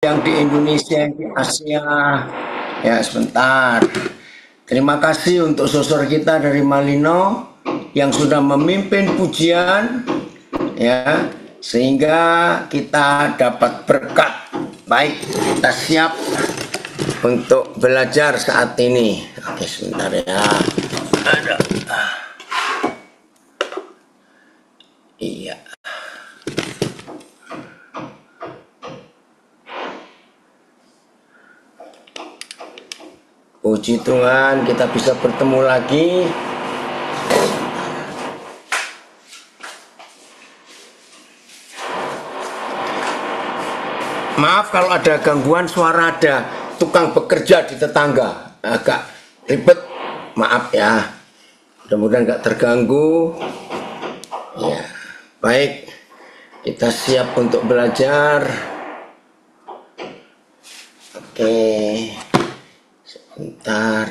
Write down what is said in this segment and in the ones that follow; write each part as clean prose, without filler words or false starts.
yang di Indonesia, yang di Asia. Ya, sebentar. Terima kasih untuk sosor kita dari Malino yang sudah memimpin pujian, ya, sehingga kita dapat berkat. Baik, kita siap untuk belajar saat ini. Oke, sebentar ya. Ada. Iya. Puji Tuhan, kita bisa bertemu lagi. Maaf kalau ada gangguan suara, ada tukang bekerja di tetangga. Agak ribet, maaf ya. Mudah-mudahan nggak terganggu. Ya, baik. Kita siap untuk belajar. Oke. Bentar.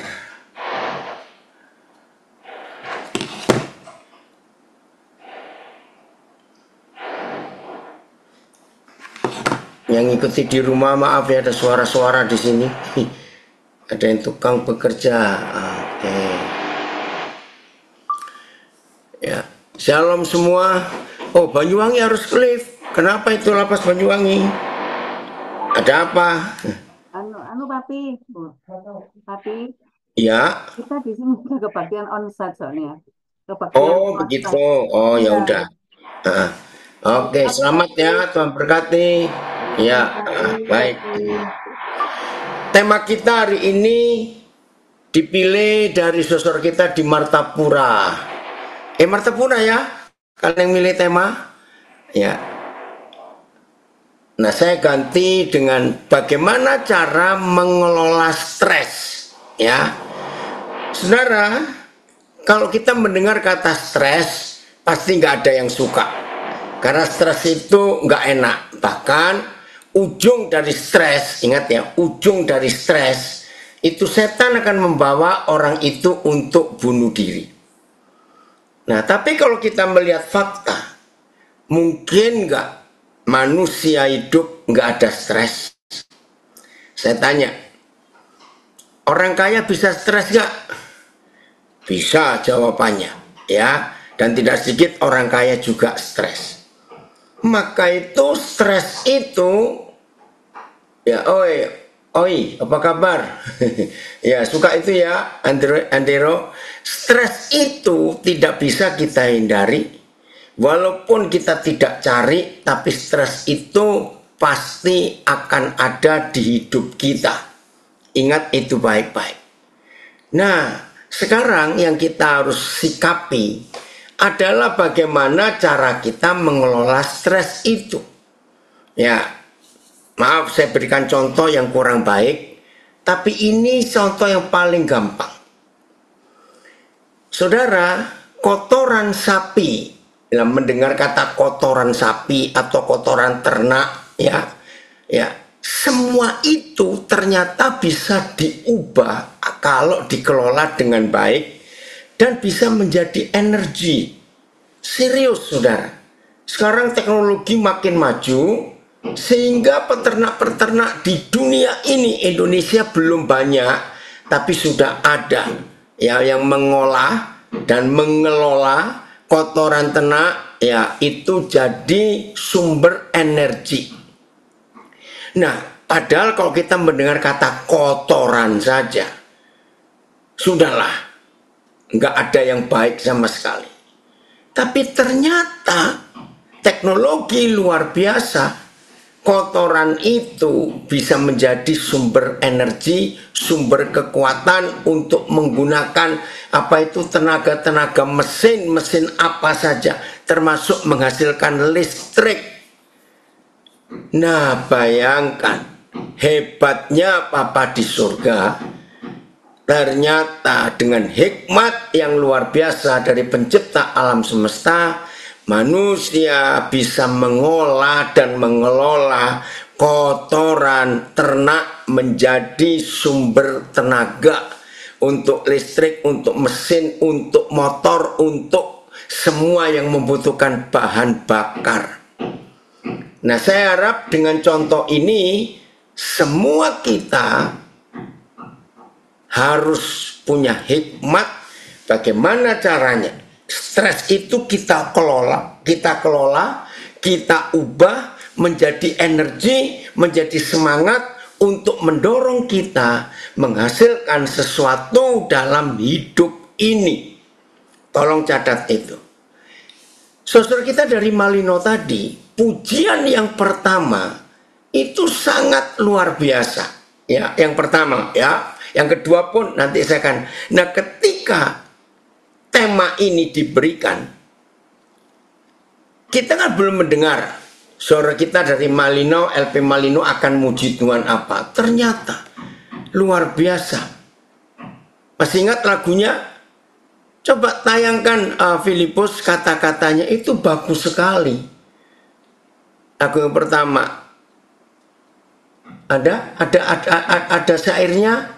Yang ikuti di rumah maaf ya, ada suara-suara di sini. Ada yang tukang bekerja. Oke. Ya, shalom semua. Oh, Banyuwangi harus lift. Kenapa itu lapas Banyuwangi? Ada apa? Papi, ya, kita di sini kebaktian onsite soalnya. Oh begitu, oh ya udah. Oke, selamat ya, Tuhan berkati. Ya, baik. Tema kita hari ini dipilih dari sosor kita di Martapura. Martapura ya, kalian yang milih tema? Ya. Nah, saya ganti dengan bagaimana cara mengelola stres, ya. Saudara, kalau kita mendengar kata stres, pasti nggak ada yang suka. Karena stres itu nggak enak. Bahkan ujung dari stres, ingat ya, ujung dari stres itu setan akan membawa orang itu untuk bunuh diri. Nah, tapi kalau kita melihat fakta, mungkin nggak manusia hidup nggak ada stres? Saya tanya, orang kaya bisa stres nggak? Bisa jawabannya, ya. Dan tidak sedikit orang kaya juga stres. Maka itu stres itu, ya, oi, apa kabar? Ya, suka itu ya, Andero. Stres itu tidak bisa kita hindari. Walaupun kita tidak cari, tapi stres itu pasti akan ada di hidup kita. Ingat itu baik-baik. Nah, sekarang yang kita harus sikapi adalah bagaimana cara kita mengelola stres itu. Ya, maaf saya berikan contoh yang kurang baik, tapi ini contoh yang paling gampang. Saudara, kotoran sapi, mendengar kata kotoran sapi atau kotoran ternak, ya, semua itu ternyata bisa diubah kalau dikelola dengan baik dan bisa menjadi energi. Serius, saudara. Sekarang teknologi makin maju sehingga peternak-peternak di dunia ini, Indonesia belum banyak, tapi sudah ada ya yang mengolah dan mengelola kotoran ternak, ya, itu jadi sumber energi. Nah, padahal kalau kita mendengar kata kotoran saja, sudahlah, nggak ada yang baik sama sekali. Tapi ternyata teknologi luar biasa, kotoran itu bisa menjadi sumber energi, sumber kekuatan untuk menggunakan apa itu tenaga-tenaga mesin apa saja, termasuk menghasilkan listrik. Nah, bayangkan hebatnya Papa di surga. Ternyata dengan hikmat yang luar biasa dari pencipta alam semesta, manusia bisa mengolah dan mengelola kotoran ternak menjadi sumber tenaga untuk listrik, untuk mesin, untuk motor, untuk semua yang membutuhkan bahan bakar. Nah, saya harap dengan contoh ini semua kita harus punya hikmat bagaimana caranya stres itu kita kelola, kita ubah menjadi energi, menjadi semangat untuk mendorong kita menghasilkan sesuatu dalam hidup ini. Tolong catat itu. Saudara kita dari Malino tadi, pujian yang pertama itu sangat luar biasa. Ya, yang pertama ya. Yang kedua pun nanti saya akan. Nah, ketika tema ini diberikan, kita kan belum mendengar. Saudara kita dari Malino, LP Malino akan muji Tuhan apa? Ternyata luar biasa. Masih ingat lagunya? Coba tayangkan Filipus, kata-katanya itu bagus sekali. Lagu yang pertama. Ada syairnya?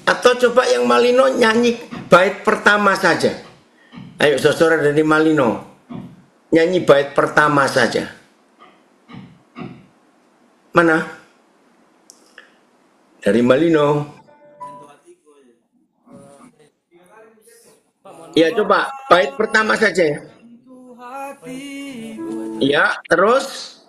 Atau coba yang Malino nyanyi bait pertama saja. Ayo saudara dari Malino, nyanyi bait pertama saja. Mana? Dari Malino. Ya coba bait pertama saja ya. Ya terus.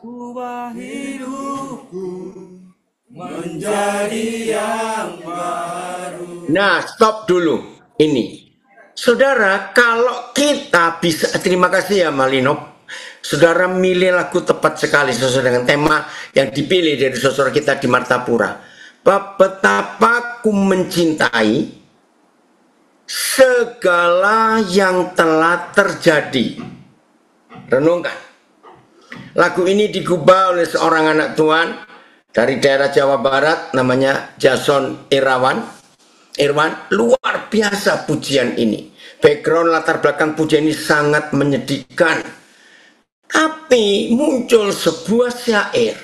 Menjadi yang baru. Nah, stop dulu. Ini, saudara, kalau kita bisa, terima kasih ya Malino. Saudara milih lagu tepat sekali sesuai dengan tema yang dipilih dari saudara kita di Martapura. Betapa ku mencintai segala yang telah terjadi. Renungkan. Lagu ini digubah oleh seorang anak Tuhan dari daerah Jawa Barat, namanya Jason Irwan. Luar biasa pujian ini. Background latar belakang pujian ini sangat menyedihkan. Tapi muncul sebuah syair.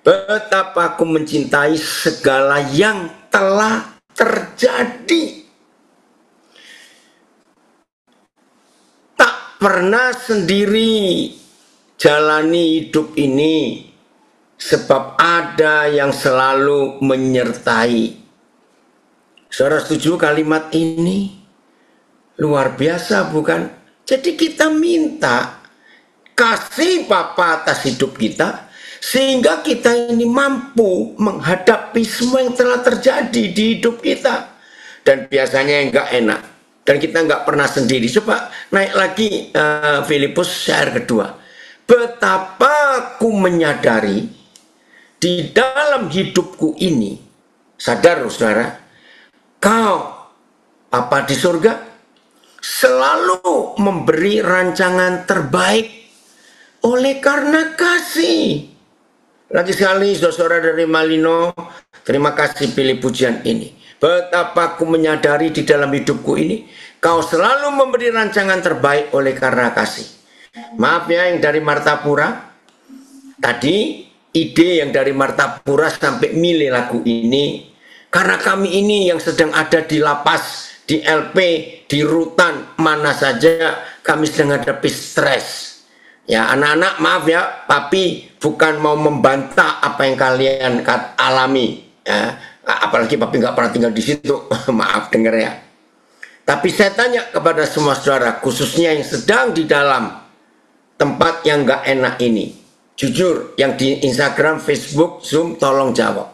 Betapa aku mencintai segala yang telah terjadi. Tak pernah sendiri jalani hidup ini, sebab ada yang selalu menyertai. Saudara setuju kalimat ini? Luar biasa bukan? Jadi kita minta kasih Bapa atas hidup kita, sehingga kita ini mampu menghadapi semua yang telah terjadi di hidup kita. Dan biasanya yang gak enak. Dan kita gak pernah sendiri. Coba naik lagi Filipus syair kedua. Betapa ku menyadari di dalam hidupku ini, sadar saudara, kau Bapa di surga selalu memberi rancangan terbaik oleh karena kasih. Lagi sekali saudara dari Malino, terima kasih pilih pujian ini. Betapa ku menyadari di dalam hidupku ini, kau selalu memberi rancangan terbaik oleh karena kasih. Maaf ya yang dari Martapura, tadi ide yang dari Martapura sampai milih lagu ini, karena kami ini yang sedang ada di lapas, di LP, di rutan, mana saja kami sedang hadapi stres. Ya anak-anak maaf ya, papi bukan mau membantah apa yang kalian alami. Ya, apalagi papi nggak pernah tinggal di situ, maaf denger ya. Tapi saya tanya kepada semua saudara, khususnya yang sedang di dalam tempat yang gak enak ini, jujur, yang di Instagram, Facebook, Zoom, tolong jawab.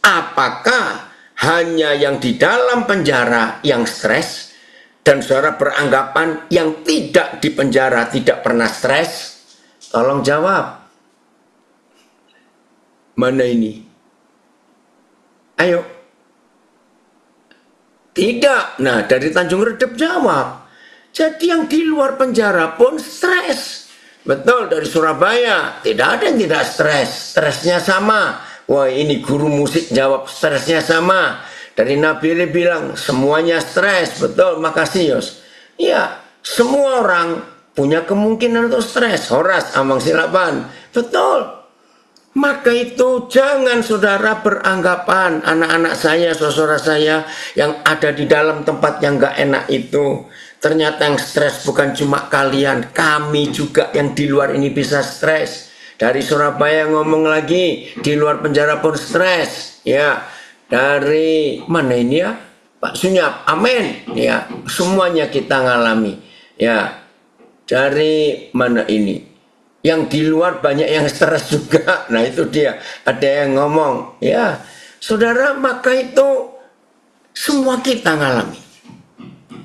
Apakah hanya yang di dalam penjara yang stres, dan saudara beranggapan yang tidak di penjara tidak pernah stres? Tolong jawab. Mana ini? Ayo. Tidak. Nah, dari Tanjung Redep jawab. Jadi yang di luar penjara pun stres. Betul, dari Surabaya tidak ada yang tidak stres. Stresnya sama. Wah, ini guru musik jawab stresnya sama. Dari Nabili bilang semuanya stres. Betul, makasih Yos. Iya, semua orang punya kemungkinan untuk stres. Horas, Amang Silaban. Betul. Maka itu jangan saudara beranggapan anak-anak saya, saudara saya yang ada di dalam tempat yang gak enak itu. Ternyata yang stres bukan cuma kalian, kami juga yang di luar ini bisa stres. Dari Surabaya ngomong lagi, di luar penjara pun stres. Ya, dari mana ini ya? Pak Sunyap, amin. Ya, semuanya kita ngalami. Ya, dari mana ini? Yang di luar banyak yang stres juga. Nah itu dia, ada yang ngomong. Ya, saudara, maka itu semua kita ngalami.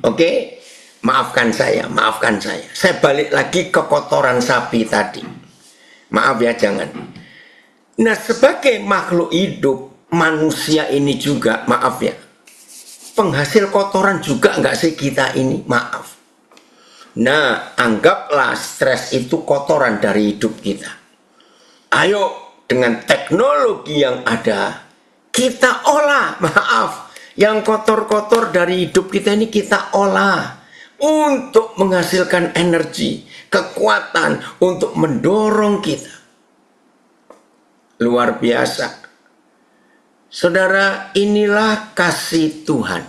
Oke, maafkan saya, maafkan saya. Saya balik lagi ke kotoran sapi tadi. Maaf ya, jangan. Nah, sebagai makhluk hidup, manusia ini juga, maaf ya, penghasil kotoran juga nggak sih kita ini? Maaf. Nah, anggaplah stres itu kotoran dari hidup kita. Ayo, dengan teknologi yang ada, kita olah, maaf, yang kotor-kotor dari hidup kita ini kita olah untuk menghasilkan energi, kekuatan untuk mendorong kita. Luar biasa. Saudara, inilah kasih Tuhan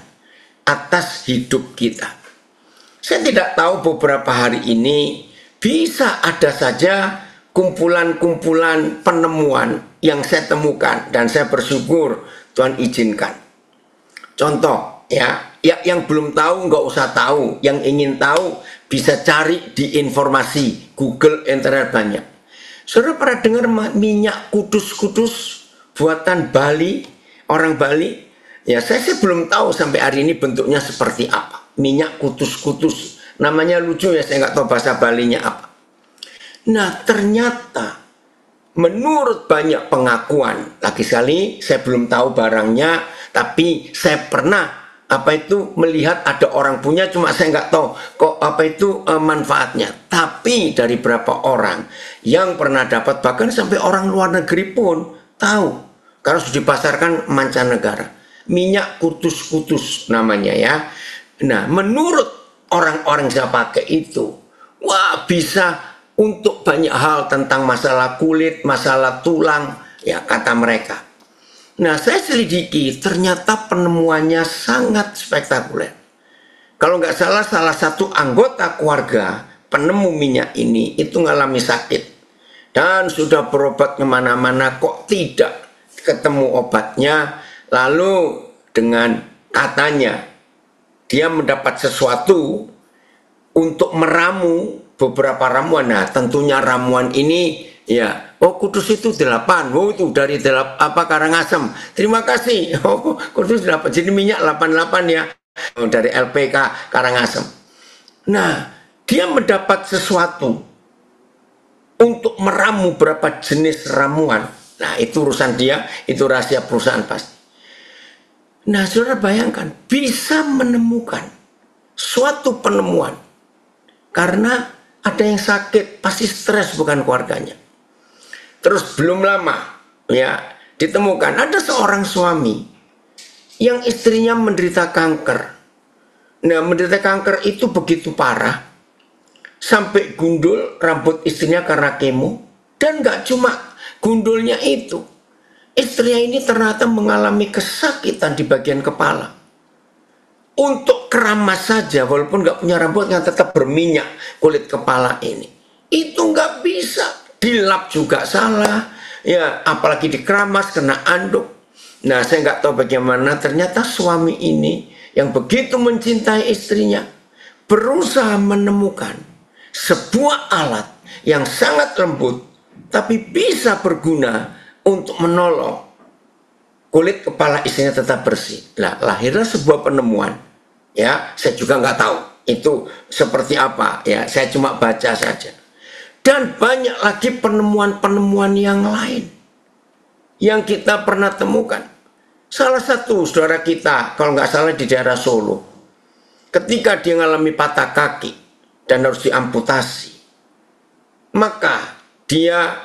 atas hidup kita. Saya tidak tahu beberapa hari ini bisa ada saja kumpulan-kumpulan penemuan yang saya temukan dan saya bersyukur Tuhan izinkan. Contoh ya, yang belum tahu nggak usah tahu, yang ingin tahu bisa cari di informasi Google, internet banyak. Saudara pernah dengar minyak kudus-kudus buatan Bali, orang Bali? Ya, saya sih belum tahu sampai hari ini bentuknya seperti apa. Minyak kudus-kudus, namanya lucu ya, saya nggak tahu bahasa Balinya apa. Nah, ternyata menurut banyak pengakuan, lagi sekali saya belum tahu barangnya, tapi saya pernah melihat ada orang punya, cuma saya nggak tahu kok manfaatnya. Tapi dari berapa orang yang pernah dapat, bahkan sampai orang luar negeri pun tahu karena sudah dipasarkan mancanegara. Minyak kudus-kudus namanya ya. Nah, menurut orang-orang yang saya pakai itu, wah, bisa untuk banyak hal tentang masalah kulit, masalah tulang, ya kata mereka. Nah, saya selidiki, ternyata penemuannya sangat spektakuler. Kalau nggak salah, salah satu anggota keluarga penemu minyak ini itu ngalami sakit. Dan sudah berobat kemana-mana, kok tidak ketemu obatnya. Lalu dengan katanya, dia mendapat sesuatu untuk meramu beberapa ramuan. Nah, tentunya ramuan ini ya, oh kudus itu 8, oh itu dari Karangasem. Terima kasih. Oh kudus 8, jadi minyak 88 ya, oh, dari LPK Karangasem. Nah, dia mendapat sesuatu untuk meramu berapa jenis ramuan. Nah, itu urusan dia, itu rahasia perusahaan pasti. Nah, saudara bayangkan, bisa menemukan suatu penemuan karena ada yang sakit, pasti stres bukan keluarganya. Terus belum lama ya ditemukan ada seorang suami yang istrinya menderita kanker. Nah, menderita kanker itu begitu parah sampai gundul rambut istrinya karena kemo. Dan gak cuma gundulnya itu, istrinya ini ternyata mengalami kesakitan di bagian kepala. Untuk keramas saja, walaupun gak punya rambut, yang tetap berminyak kulit kepala ini, itu gak bisa. Dilap juga salah, ya apalagi dikeramas kena anduk. Nah, saya nggak tahu bagaimana, ternyata suami ini yang begitu mencintai istrinya berusaha menemukan sebuah alat yang sangat lembut tapi bisa berguna untuk menolong kulit kepala istrinya tetap bersih. Nah, lahirlah sebuah penemuan. Ya, saya juga nggak tahu itu seperti apa. Ya, saya cuma baca saja. Dan banyak lagi penemuan-penemuan yang lain yang kita pernah temukan. Salah satu saudara kita, kalau nggak salah di daerah Solo, ketika dia mengalami patah kaki dan harus diamputasi, maka dia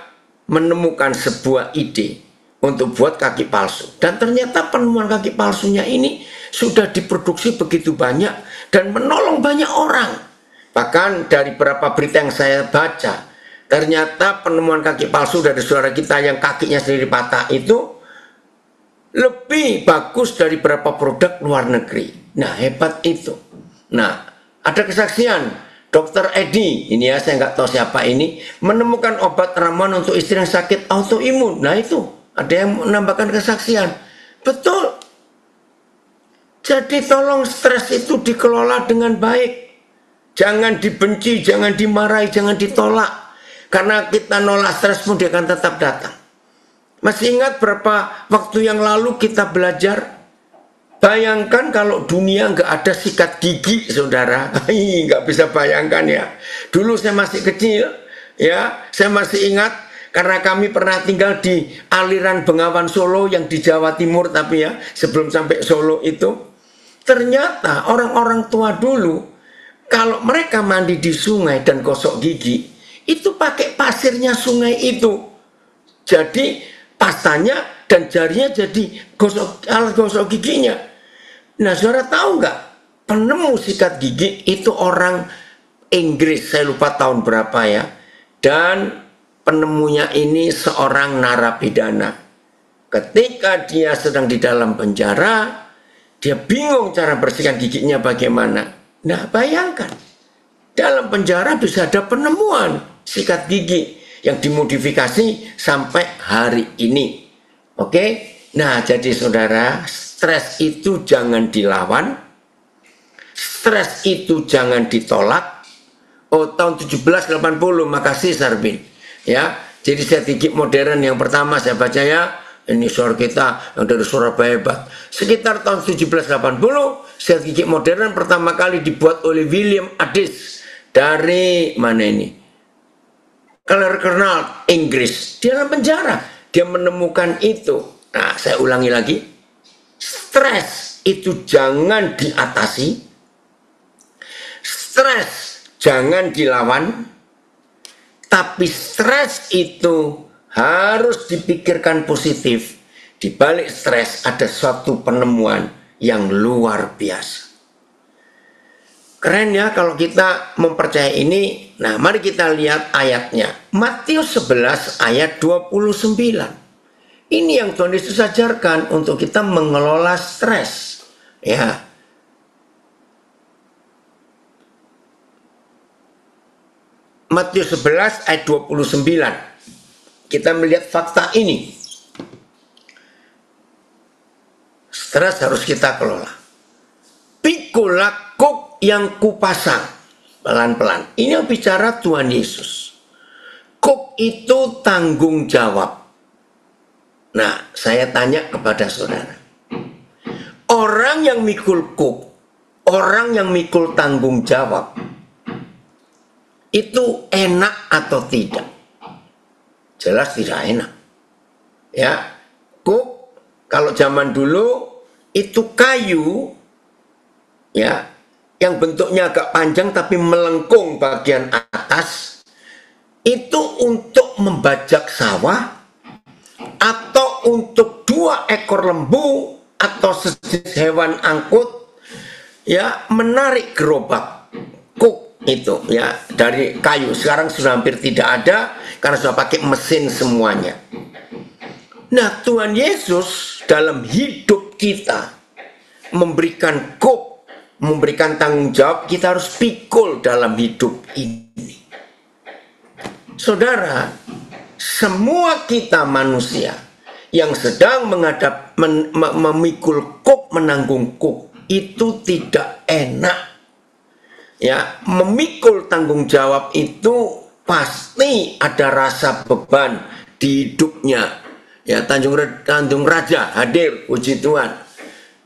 menemukan sebuah ide untuk buat kaki palsu. Dan ternyata penemuan kaki palsunya ini sudah diproduksi begitu banyak dan menolong banyak orang. Bahkan dari beberapa berita yang saya baca, ternyata penemuan kaki palsu dari saudara kita yang kakinya sendiri patah itu lebih bagus dari beberapa produk luar negeri. Nah, hebat itu. Nah, ada kesaksian Dokter Edi, ini ya saya nggak tahu siapa ini, menemukan obat ramuan untuk istri yang sakit autoimun. Nah itu, ada yang menambahkan kesaksian. Betul. Jadi tolong stres itu dikelola dengan baik. Jangan dibenci, jangan dimarahi, jangan ditolak. Karena kita nolak stres pun dia akan tetap datang. Masih ingat berapa waktu yang lalu kita belajar? Bayangkan kalau dunia nggak ada sikat gigi, saudara. Nggak bisa bayangkan ya. Dulu saya masih kecil, ya, saya masih ingat karena kami pernah tinggal di aliran Bengawan Solo yang di Jawa Timur, tapi ya sebelum sampai Solo itu, ternyata orang-orang tua dulu kalau mereka mandi di sungai dan gosok gigi, itu pakai pasirnya sungai itu. Jadi pastanya dan jarinya jadi alat gosok giginya. Nah, saudara tahu nggak? Penemu sikat gigi itu orang Inggris, saya lupa tahun berapa ya. Dan penemunya ini seorang narapidana. Ketika dia sedang di dalam penjara, dia bingung cara bersihkan giginya bagaimana. Nah, bayangkan, dalam penjara bisa ada penemuan sikat gigi yang dimodifikasi sampai hari ini. Oke? Nah, jadi saudara, stres itu jangan dilawan, stres itu jangan ditolak. Oh, tahun 1780, makasih Sarbin. Ya, jadi saya gigi modern yang pertama saya baca ya, ini suara kita yang dari Surabaya hebat. Sekitar tahun 1780, sikat gigi modern pertama kali dibuat oleh William Addis dari mana ini? Clerkenwell, Inggris. Di dalam penjara dia menemukan itu. Nah, saya ulangi lagi. Stres itu jangan diatasi. Stres jangan dilawan. Tapi stres itu harus dipikirkan positif. Di balik stres ada suatu penemuan yang luar biasa. Keren ya kalau kita mempercayai ini. Nah, mari kita lihat ayatnya. Matius 11 ayat 29. Ini yang Tuhan Yesus ajarkan untuk kita mengelola stres. Ya. Matius 11 ayat 29. Kita melihat fakta ini. Stres harus kita kelola. Pikul lakuk yang kupasang. Pelan-pelan. Ini yang bicara Tuhan Yesus. Kuk itu tanggung jawab. Nah, saya tanya kepada saudara. Orang yang mikul kuk, orang yang mikul tanggung jawab, itu enak atau tidak? Jelas tidak enak. Ya, kuk kalau zaman dulu itu kayu, ya, yang bentuknya agak panjang tapi melengkung bagian atas, itu untuk membajak sawah atau untuk 2 ekor lembu atau sejenis hewan angkut, ya, menarik gerobak kuk itu ya dari kayu. Sekarang sudah hampir tidak ada karena sudah pakai mesin semuanya. Nah, Tuhan Yesus dalam hidup kita memberikan kuk, memberikan tanggung jawab. Kita harus pikul dalam hidup ini. Saudara, semua kita manusia yang sedang memikul kuk, menanggung kuk, itu tidak enak. Ya, memikul tanggung jawab itu pasti ada rasa beban di hidupnya. Ya, Tanjung Raja hadir, puji Tuhan.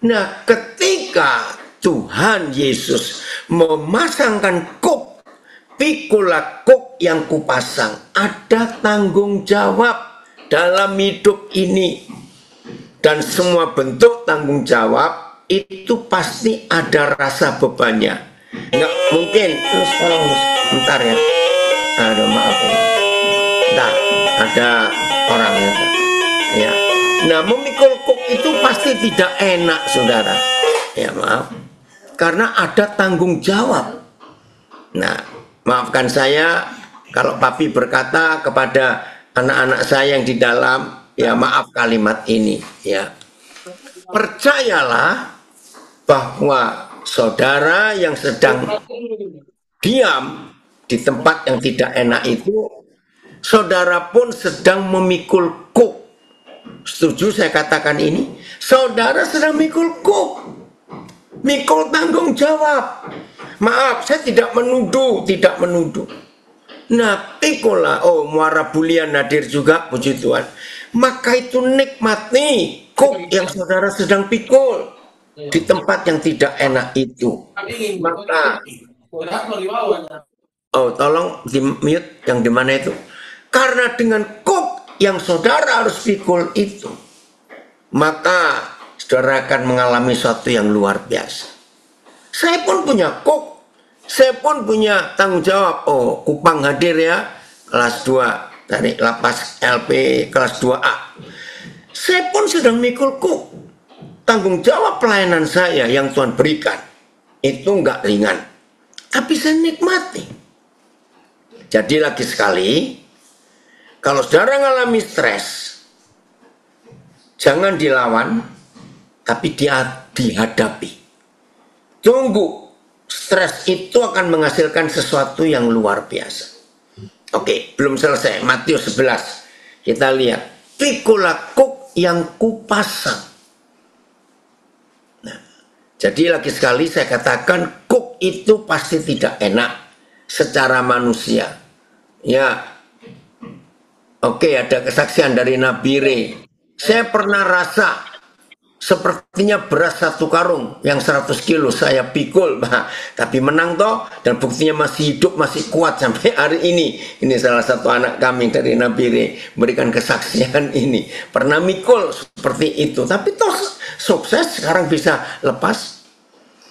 Nah, ketika Tuhan Yesus memasangkan kuk, pikulah kuk yang kupasang, ada tanggung jawab dalam hidup ini. Dan semua bentuk tanggung jawab itu pasti ada rasa bebannya. Nggak mungkin, terus bentar ya. Aduh, maaf ya. Bentar, ada orang ya. Nah, memikul kuk itu pasti tidak enak, saudara. Ya, maaf. Karena ada tanggung jawab. Nah, maafkan saya kalau papi berkata kepada anak-anak saya yang di dalam, ya maaf kalimat ini, ya. Percayalah bahwa saudara yang sedang diam di tempat yang tidak enak itu, saudara pun sedang memikul kuk. Setuju saya katakan ini? Saudara sedang mikul kuk, mikul tanggung jawab. Maaf, saya tidak menuduh, tidak menuduh. Nah, pikola, oh muara bulian hadir juga, puji Tuhan. Maka itu nikmati kuk yang saudara sedang pikul di tempat yang tidak enak itu. Maka, oh tolong di mute yang di mana itu. Karena dengan kuk yang saudara harus pikul itu, maka saudara akan mengalami sesuatu yang luar biasa. Saya pun punya kuk, saya pun punya tanggung jawab. Oh, Kupang hadir ya, kelas 2 dari lapas LP kelas 2A. Saya pun sedang mikul kuk. Tanggung jawab pelayanan saya yang Tuhan berikan itu enggak ringan, tapi saya nikmati. Jadi lagi sekali, kalau saudara ngalami stres, jangan dilawan, tapi dihadapi. Tunggu, stres itu akan menghasilkan sesuatu yang luar biasa. Oke, belum selesai. Matius 11. Kita lihat. Pikulah kuk yang kupasang. Nah, jadi lagi sekali saya katakan, kuk itu pasti tidak enak secara manusia. Ya, oke, ada kesaksian dari Nabi Re. Saya pernah rasa sepertinya beras 1 karung yang 100 kilo saya pikul, tapi menang toh, dan buktinya masih hidup, masih kuat sampai hari ini. Ini salah satu anak kami dari Nabi Re berikan kesaksian ini. Pernah mikul seperti itu, tapi toh sukses, sekarang bisa lepas.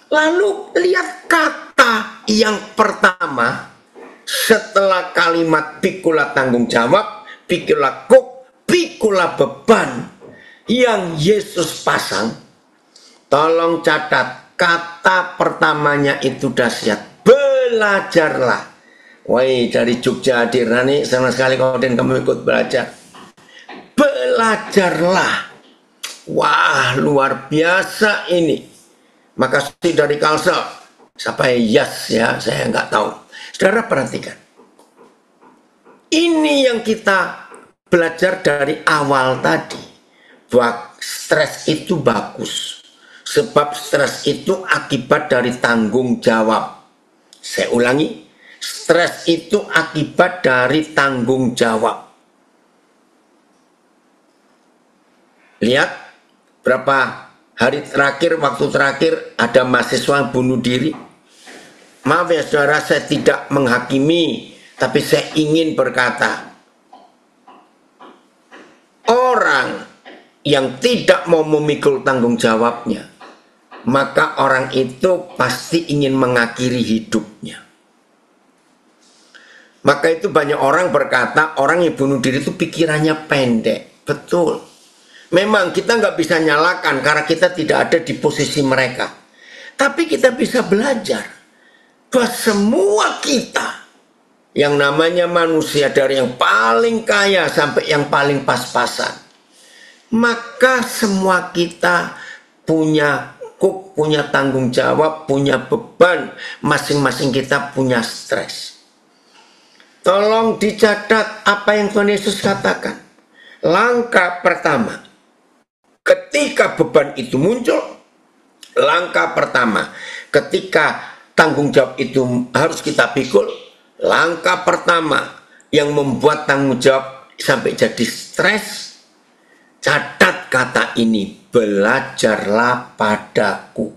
Lalu lihat kata yang pertama setelah kalimat pikulah tanggung jawab, pikulah kuk, pikulah beban yang Yesus pasang. Tolong catat, kata pertamanya itu dahsyat. Belajarlah. Woi, dari Jogja hadir nih, senang sekali kalau kamu ikut belajar. Belajarlah. Wah, luar biasa ini. Makasih dari Kalsel. Siapa Yas ya, saya nggak tahu. Saudara perhatikan. Ini yang kita belajar dari awal tadi. Bahwa stres itu bagus, sebab stres itu akibat dari tanggung jawab. Saya ulangi, stres itu akibat dari tanggung jawab. Lihat berapa hari terakhir, waktu terakhir ada mahasiswa yang bunuh diri. Maaf ya saudara, saya tidak menghakimi, tapi saya ingin berkata, orang yang tidak mau memikul tanggung jawabnya, maka orang itu pasti ingin mengakhiri hidupnya. Maka itu banyak orang berkata, orang yang bunuh diri itu pikirannya pendek. Betul. Memang kita nggak bisa nyalakan karena kita tidak ada di posisi mereka. Tapi kita bisa belajar bahwa semua kita yang namanya manusia, dari yang paling kaya sampai yang paling pas-pasan, maka semua kita punya kuk, punya tanggung jawab, punya beban. Masing-masing kita punya stres. Tolong dicatat apa yang Tuhan Yesus katakan. Langkah pertama, ketika beban itu muncul, langkah pertama, ketika tanggung jawab itu harus kita pikul, langkah pertama yang membuat tanggung jawab sampai jadi stres, catat kata ini, belajarlah padaku.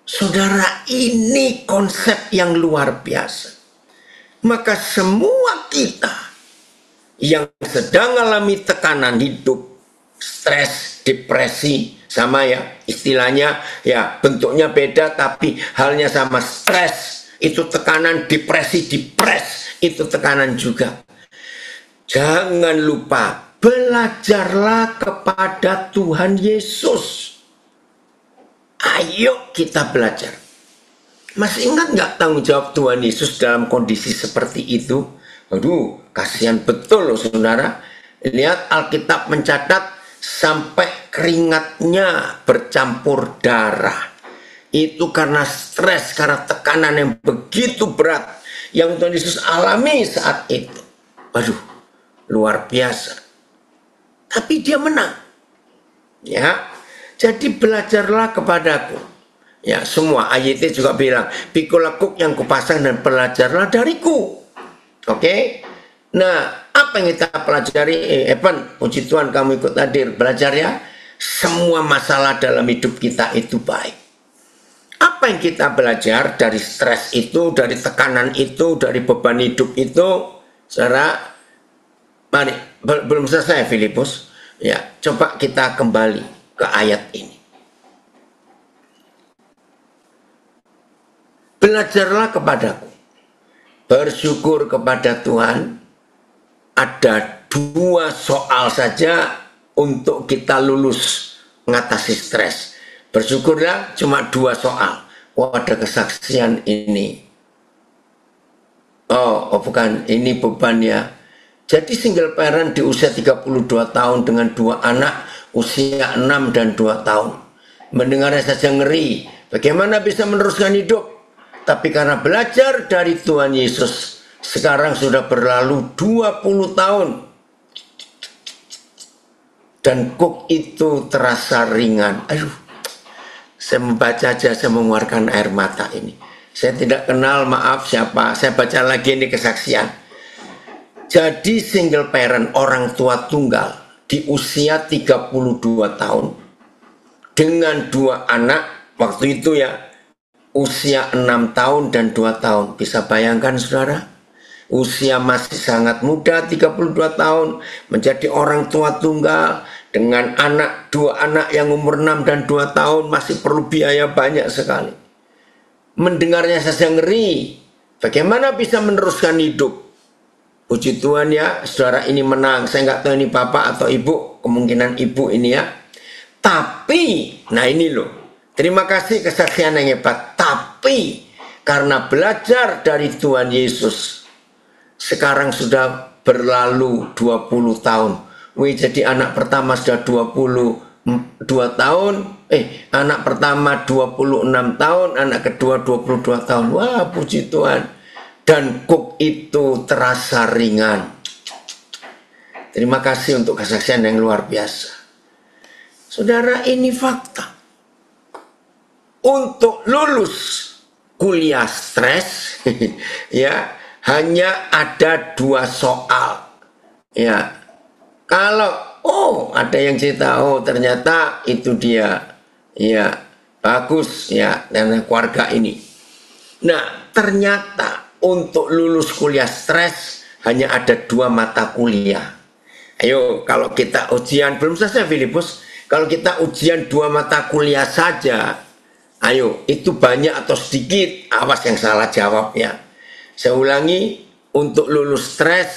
Saudara, ini konsep yang luar biasa. Maka semua kita yang sedang mengalami tekanan hidup, stres, depresi, sama ya istilahnya, ya bentuknya beda tapi halnya sama. Stres itu tekanan, depresi, depres itu tekanan juga. Jangan lupa, belajarlah kepada Tuhan Yesus. Ayo kita belajar. Masih ingat nggak tanggung jawab Tuhan Yesus dalam kondisi seperti itu? Aduh, kasihan betul loh saudara. Lihat Alkitab mencatat sampai keringatnya bercampur darah. itu karena stres, karena tekanan yang begitu berat yang Tuhan Yesus alami saat itu. Waduh, luar biasa. Tapi dia menang. Ya, jadi belajarlah kepadaku. Ya, semua ayat juga bilang, pikul lekuk yang kupasang dan belajarlah dariku. Oke. Nah, apa yang kita pelajari? Evan, puji Tuhan kamu ikut hadir. Belajar ya. Semua masalah dalam hidup kita itu baik. Apa yang kita belajar dari stres itu, dari tekanan itu, dari beban hidup itu? Saudara, mari, belum selesai Filipus. Ya, coba kita kembali ke ayat ini. Belajarlah kepadaku. Bersyukur kepada Tuhan. Ada 2 soal saja untuk kita lulus mengatasi stres. Bersyukurlah cuma 2 soal. Oh, ada kesaksian ini. Oh bukan, ini beban ya. Jadi single parent di usia 32 tahun dengan 2 anak usia 6 dan 2 tahun. Mendengarnya saja ngeri. Bagaimana bisa meneruskan hidup? Tapi karena belajar dari Tuhan Yesus, sekarang sudah berlalu 20 tahun. Dan kuk itu terasa ringan. Aduh, saya membaca aja, saya mengeluarkan air mata ini. Saya tidak kenal, maaf siapa. Saya baca lagi ini kesaksian. Jadi single parent, orang tua tunggal di usia 32 tahun dengan 2 anak waktu itu ya, usia 6 tahun dan 2 tahun. Bisa bayangkan saudara? Usia masih sangat muda, 32 tahun, menjadi orang tua tunggal dengan 2 anak yang umur 6 dan 2 tahun, masih perlu biaya banyak sekali. Mendengarnya saja ngeri. Bagaimana bisa meneruskan hidup? Puji Tuhan ya, saudara ini menang. Saya nggak tahu ini bapak atau ibu, kemungkinan ibu ini ya. Tapi, nah ini loh, terima kasih kesaksian yang hebat. Tapi, karena belajar dari Tuhan Yesus, sekarang sudah berlalu 20 tahun. Wih, jadi anak pertama sudah 22 tahun. Anak pertama 26 tahun, anak kedua 22 tahun. Wah, puji Tuhan. Dan kuk itu terasa ringan. Terima kasih untuk kesaksian yang luar biasa. Saudara, ini fakta. Untuk lulus kuliah stres, ya, hanya ada 2 soal. Ya, kalau ada yang cerita, ternyata itu dia, ya, bagus ya, dan keluarga ini. Nah, ternyata untuk lulus kuliah stres hanya ada 2 mata kuliah. Ayo, kalau kita ujian, belum selesai Filipus, kalau kita ujian 2 mata kuliah saja, ayo, itu banyak atau sedikit? Awas yang salah jawab ya. Saya ulangi, untuk lulus stres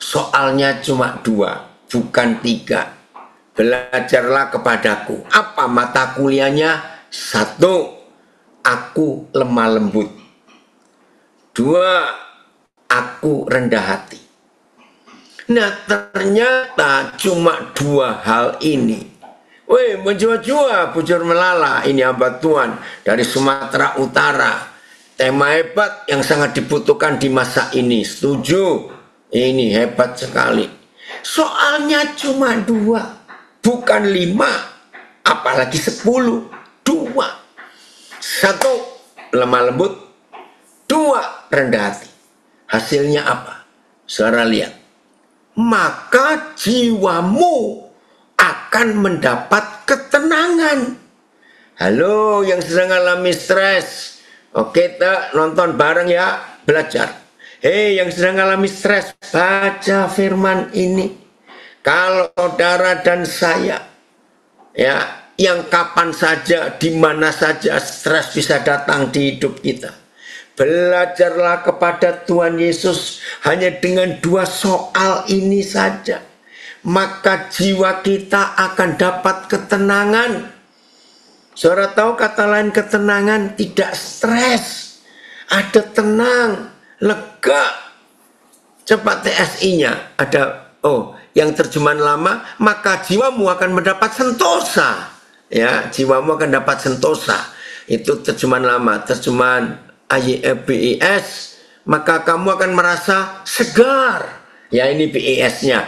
soalnya cuma 2, bukan 3. Belajarlah kepadaku. Apa mata kuliahnya? 1, aku lemah lembut. 2, aku rendah hati. Nah, ternyata cuma 2 hal ini. Weh, menjua-jua bujur melala. Ini hamba Tuhan dari Sumatera Utara. Tema hebat yang sangat dibutuhkan di masa ini. Setuju? Ini hebat sekali. Soalnya cuma 2, bukan 5, apalagi 10. 2. 1, lemah lembut. 2, rendah hati. Hasilnya apa? Saudara lihat. Maka jiwamu akan mendapat ketenangan. Halo yang sedang alami stres. Oke, kita nonton bareng ya, belajar. Hei yang sedang alami stres, baca firman ini. Kalau saudara dan saya, ya, yang kapan saja, di mana saja stres bisa datang di hidup kita. Belajarlah kepada Tuhan Yesus hanya dengan 2 soal ini saja. Maka jiwa kita akan dapat ketenangan. Saudara tahu kata lain ketenangan? Tidak stres. Ada tenang, lega. Coba TSI-nya ada, yang terjemahan lama, maka jiwamu akan mendapat sentosa. Ya, jiwamu akan dapat sentosa. itu terjemahan lama, terjemahan BIS, maka kamu akan merasa segar. Ya, ini BIS-nya.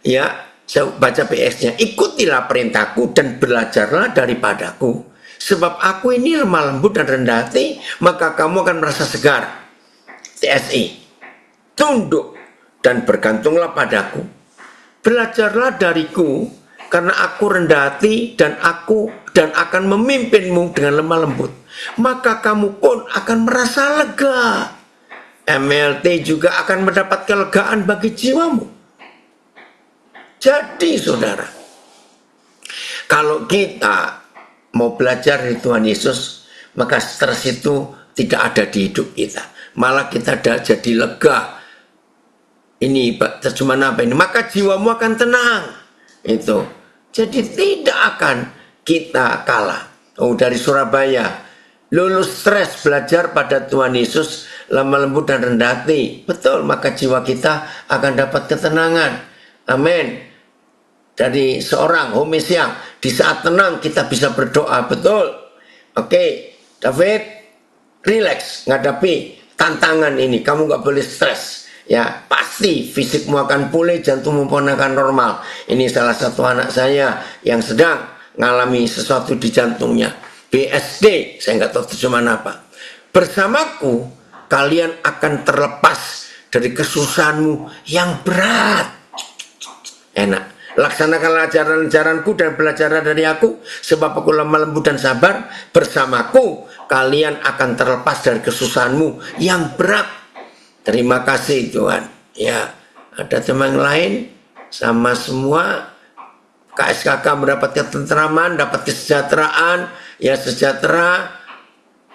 Ya, saya baca BIS-nya. Ikutilah perintahku dan belajarlah daripadaku. Sebab aku ini lemah lembut dan rendah hati, maka kamu akan merasa segar. TSI. Tunduk dan bergantunglah padaku. Belajarlah dariku, karena aku rendah hati dan akan memimpinmu dengan lemah lembut. Maka kamu pun akan merasa lega. MLT juga akan mendapat kelegaan bagi jiwamu. Jadi saudara, kalau kita mau belajar dari Tuhan Yesus, maka stres itu tidak ada di hidup kita. Malah kita jadi lega. Ini terjemahan apa ini? Maka jiwamu akan tenang. Itu. Jadi tidak akan kita kalah. Oh, dari Surabaya. Lulus stres belajar pada Tuhan Yesus, lemah lembut dan rendah hati. Betul, maka jiwa kita akan dapat ketenangan. Amin. Dari seorang Home Siang, di saat tenang kita bisa berdoa. Betul. Oke, David, relax, ngadapi tantangan ini. Kamu gak boleh stres. Ya, pasti fisikmu akan pulih, jantungmu pun akan normal. Ini salah satu anak saya yang sedang mengalami sesuatu di jantungnya. BSD, saya nggak tahu terjemahan apa. Bersamaku, kalian akan terlepas dari kesusahanmu yang berat. Enak. Laksanakanlah ajaran-ajaranku dan belajarlah dari aku, sebab aku lemah lembut dan sabar. Bersamaku, kalian akan terlepas dari kesusahanmu yang berat. Terima kasih Tuhan. Ya, ada teman lain sama semua. KSKK mendapat ketenteraman, dapat kesejahteraan, ya sejahtera,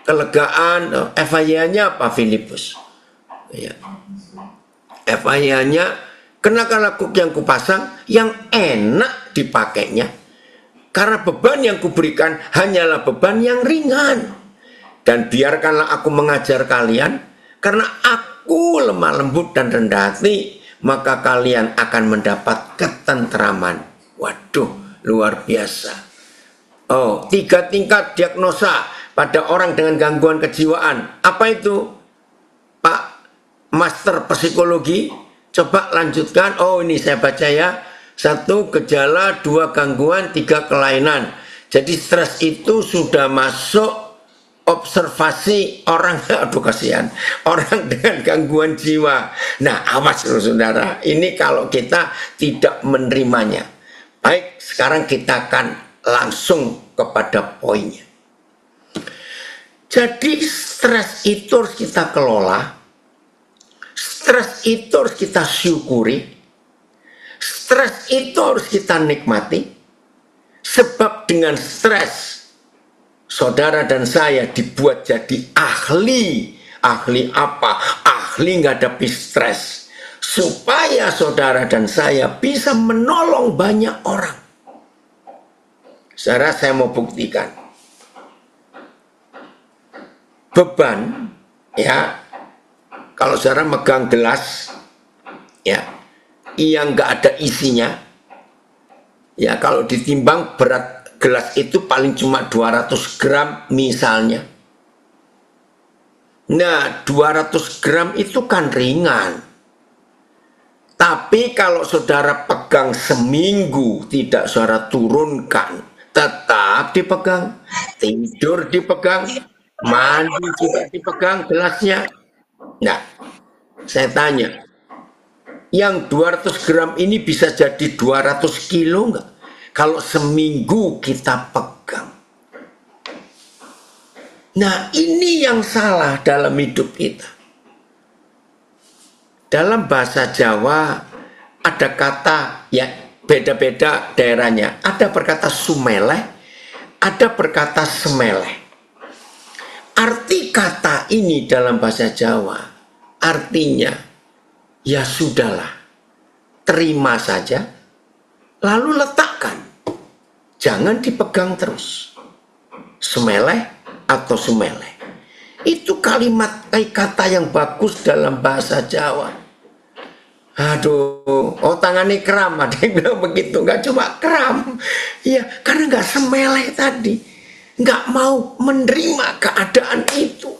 kelegaan. FIA-nya apa Filipus? Ya. FIA-nya, kenakanlah kuk yang kupasang, yang enak dipakainya. Karena beban yang kuberikan hanyalah beban yang ringan. Dan biarkanlah aku mengajar kalian, karena aku lemah lembut dan rendah hati, maka kalian akan mendapat ketenteraman. Waduh, luar biasa. Oh, 3 tingkat diagnosa pada orang dengan gangguan kejiwaan. Apa itu, Pak Master Psikologi? Coba lanjutkan. Oh, ini saya baca ya. 1 gejala, 2 gangguan, 3 kelainan. Jadi stres itu sudah masuk observasi orang, aduh kasihan, orang dengan gangguan jiwa. Nah, awas loh saudara, ini kalau kita tidak menerimanya. Baik, sekarang kita akan langsung kepada poinnya. Jadi stres itu harus kita kelola, stres itu harus kita syukuri, stres itu harus kita nikmati. Sebab dengan stres, saudara dan saya dibuat jadi ahli. Ahli apa? Ahli menghadapi stres. Supaya saudara dan saya bisa menolong banyak orang. Saudara, saya mau buktikan. Beban, ya, kalau saudara megang gelas, ya, yang nggak ada isinya, ya, kalau ditimbang berat gelas itu paling cuma 200 gram misalnya. Nah, 200 gram itu kan ringan. Tapi kalau saudara pegang seminggu, tidak saudara turunkan, tetap dipegang, tidur dipegang, mandi juga dipegang gelasnya. Nah, saya tanya, yang 200 gram ini bisa jadi 200 kilo enggak? Kalau seminggu kita pegang. Nah, ini yang salah dalam hidup kita. Dalam bahasa Jawa ada kata, ya beda-beda daerahnya. Ada berkata sumeleh, ada berkata semeleh. Arti kata ini dalam bahasa Jawa artinya, ya sudahlah, terima saja, lalu letakkan. Jangan dipegang terus. Semeleh atau sumeleh. Itu kalimat kata yang bagus dalam bahasa Jawa. Aduh, oh tangannya kram, ada yang bilang begitu, nggak cuma kram, iya, karena nggak semeleh tadi. nggak mau menerima keadaan itu.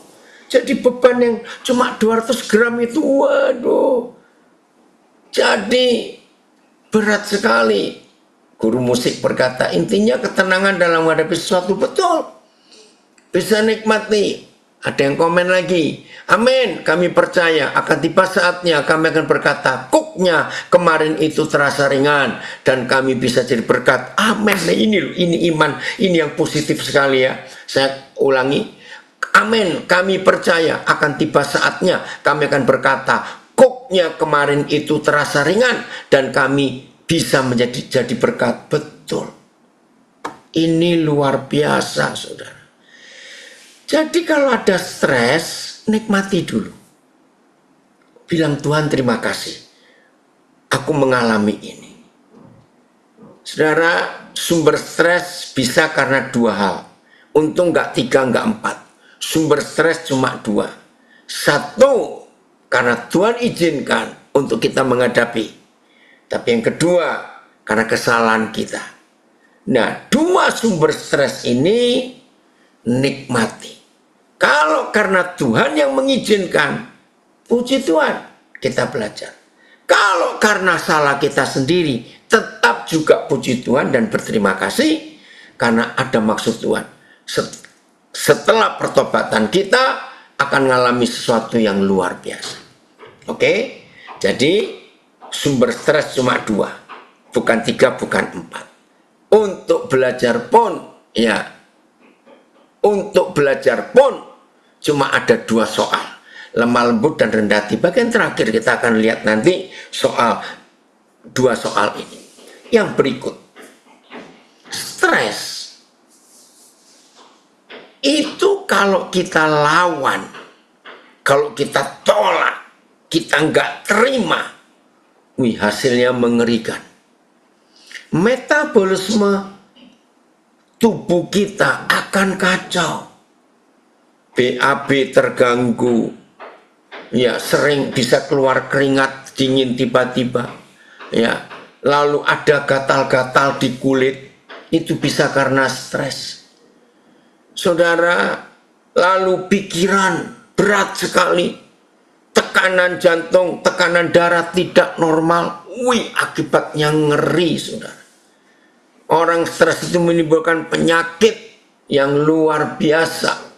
Jadi beban yang cuma 200 gram itu, waduh, jadi berat sekali. Guru musik berkata, intinya ketenangan dalam menghadapi sesuatu, betul. Bisa nikmati. Ada yang komen lagi, amin, kami percaya akan tiba saatnya kami akan berkata, kuknya kemarin itu terasa ringan dan kami bisa jadi berkat. Amin. Nah, ini iman, ini yang positif sekali ya. Saya ulangi, amin, kami percaya akan tiba saatnya kami akan berkata, kuknya kemarin itu terasa ringan dan kami bisa jadi berkat. Betul. Ini luar biasa, saudara. Jadi kalau ada stres, nikmati dulu. Bilang, Tuhan terima kasih, aku mengalami ini. Saudara, sumber stres bisa karena 2 hal. Untung nggak 3, nggak 4. Sumber stres cuma 2. 1, karena Tuhan izinkan untuk kita menghadapi. Tapi yang kedua, karena kesalahan kita. Nah, 2 sumber stres ini nikmati. Kalau karena Tuhan yang mengizinkan, puji Tuhan, kita belajar. Kalau karena salah kita sendiri, tetap juga puji Tuhan dan berterima kasih karena ada maksud Tuhan. Setelah pertobatan kita akan mengalami sesuatu yang luar biasa. Oke? Jadi sumber stres cuma 2, bukan 3, bukan 4. Untuk belajar pun, ya, untuk belajar pun cuma ada 2 soal, lemah lembut dan rendah hati. Bagian terakhir kita akan lihat nanti soal 2 soal ini. Yang berikut, stres itu kalau kita lawan, kalau kita tolak, kita nggak terima, hasilnya mengerikan. Metabolisme tubuh kita akan kacau. BAB terganggu, ya, sering bisa keluar keringat dingin tiba-tiba, ya, lalu ada gatal-gatal di kulit, itu bisa karena stres. Saudara, lalu pikiran berat sekali, tekanan jantung, tekanan darah tidak normal, akibatnya ngeri, saudara. Orang stres itu menimbulkan penyakit yang luar biasa.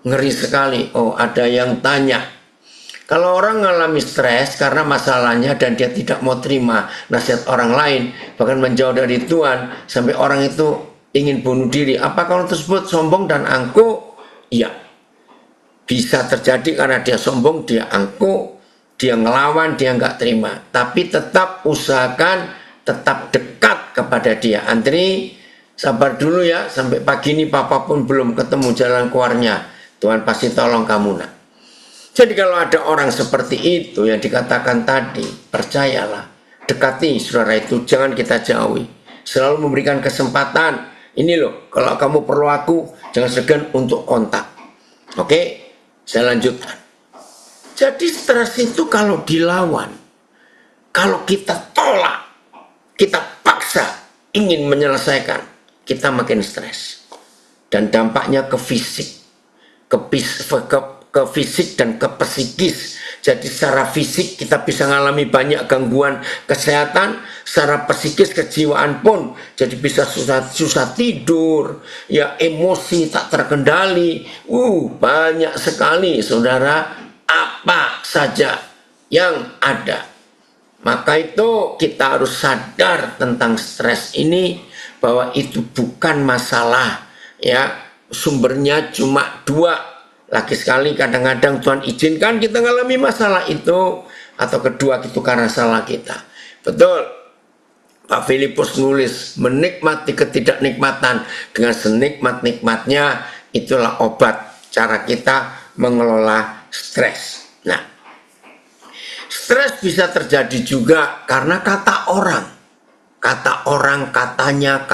Ngeri sekali. Oh, ada yang tanya, kalau orang mengalami stres karena masalahnya dan dia tidak mau terima nasihat orang lain, bahkan menjauh dari Tuhan, sampai orang itu ingin bunuh diri, apakah orang tersebut sombong dan angkuh? Iya, bisa terjadi karena dia sombong, dia angkuh, dia ngelawan, dia nggak terima. Tapi tetap usahakan tetap dekat kepada dia. Andri, sabar dulu ya, sampai pagi ini papa pun belum ketemu jalan keluarnya. Tuhan pasti tolong kamu, nak. Jadi kalau ada orang seperti itu yang dikatakan tadi, percayalah, dekati saudara itu, jangan kita jauhi. Selalu memberikan kesempatan. Ini loh, kalau kamu perlu aku, jangan segan untuk kontak. Oke, saya lanjutkan. Jadi stres itu kalau dilawan, kalau kita tolak, kita paksa ingin menyelesaikan, kita makin stres. Dan dampaknya ke fisik. Ke fisik dan ke psikis. Jadi secara fisik kita bisa mengalami banyak gangguan kesehatan, secara psikis kejiwaan pun jadi bisa susah tidur, ya, emosi tak terkendali. Banyak sekali, saudara, apa saja yang ada. Maka itu kita harus sadar tentang stres ini, bahwa itu bukan masalah, ya. Sumbernya cuma 2. Lagi sekali kadang-kadang Tuhan izinkan kita mengalami masalah itu, atau kedua itu karena salah kita. Betul, Pak Filipus nulis, menikmati ketidaknikmatan dengan senikmat-nikmatnya, itulah obat cara kita mengelola stres. Nah, stres bisa terjadi juga karena kata orang. Kata orang, katanya.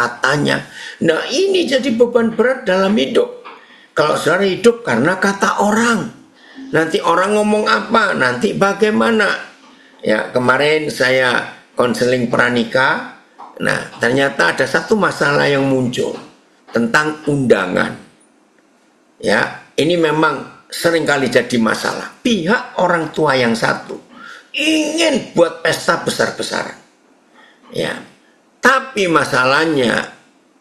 Nah, ini jadi beban berat dalam hidup. Kalau saudara hidup karena kata orang, nanti orang ngomong apa, nanti bagaimana. Ya, kemarin saya konseling pranikah. Nah, ternyata ada satu masalah yang muncul. tentang undangan. Ya, ini memang seringkali jadi masalah. Pihak orang tua yang satu ingin buat pesta besar-besaran. Ya, tapi masalahnya